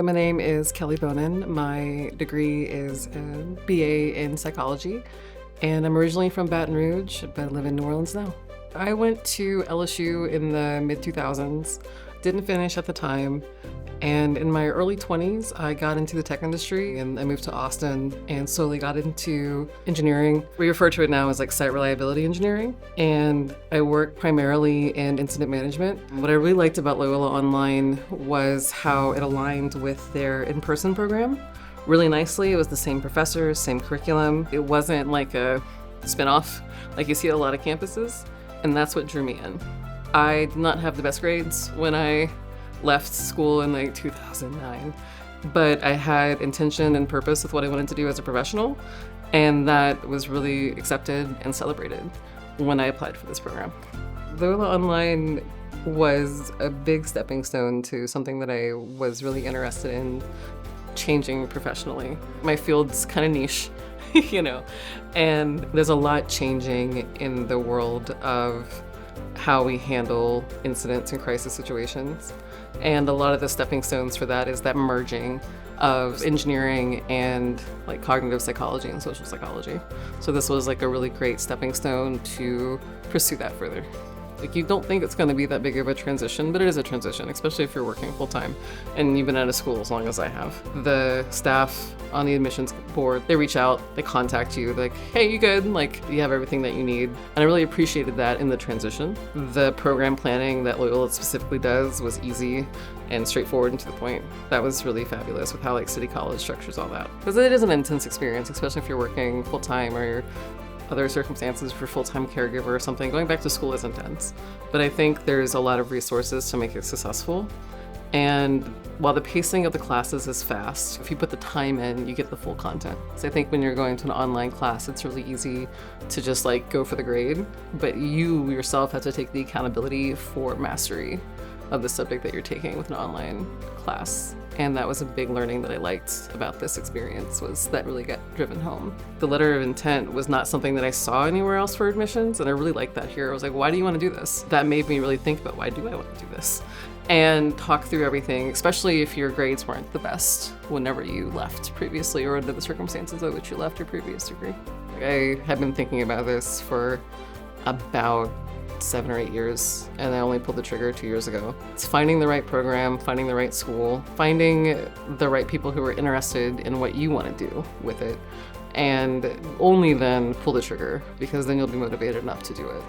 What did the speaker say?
My name is Kelli Bonin. My degree is a BA in psychology, and I'm originally from Baton Rouge, but I live in New Orleans now. I went to LSU in the mid-2000s, didn't finish at the time, and in my early 20s, I got into the tech industry and I moved to Austin and slowly got into engineering. We refer to it now as like site reliability engineering, and I work primarily in incident management. What I really liked about Loyola Online was how it aligned with their in-person program really nicely. It was the same professors, same curriculum. It wasn't like a spin-off like you see at a lot of campuses, and that's what drew me in. I did not have the best grades when I left school in like 2009, but I had intention and purpose with what I wanted to do as a professional, and that was really accepted and celebrated when I applied for this program. Loyola Online was a big stepping stone to something that I was really interested in changing professionally. My field's kind of niche, and there's a lot changing in the world of how we handle incidents and crisis situations. And a lot of the stepping stones for that is that merging of engineering and like cognitive psychology and social psychology. So this was like a really great stepping stone to pursue that further. Like, you don't think it's going to be that big of a transition, but it is a transition, especially if you're working full time and you've been out of school as long as I have. The staff on the admissions board, they reach out, they contact you, like, hey, you good? Like, you have everything that you need. And I really appreciated that in the transition. The program planning that Loyola specifically does was easy and straightforward and to the point. That was really fabulous with how like City College structures all that. Because it is an intense experience, especially if you're working full time or you're other circumstances for full-time caregiver or something. Going back to school is intense, but I think there's a lot of resources to make it successful. And while the pacing of the classes is fast, if you put the time in, you get the full content. So I think when you're going to an online class, it's really easy to just like go for the grade, but you yourself have to take the accountability for mastery of the subject that you're taking with an online class. And that was a big learning that I liked about this experience, was that really got driven home. The letter of intent was not something that I saw anywhere else for admissions, and I really liked that here. I was like, why do you want to do this? That made me really think about, why do I want to do this? And talk through everything, especially if your grades weren't the best whenever you left previously or under the circumstances at which you left your previous degree. I had been thinking about this for about 7 or 8 years, and I only pulled the trigger 2 years ago. It's finding the right program, finding the right school, finding the right people who are interested in what you want to do with it, and only then pull the trigger, because then you'll be motivated enough to do it.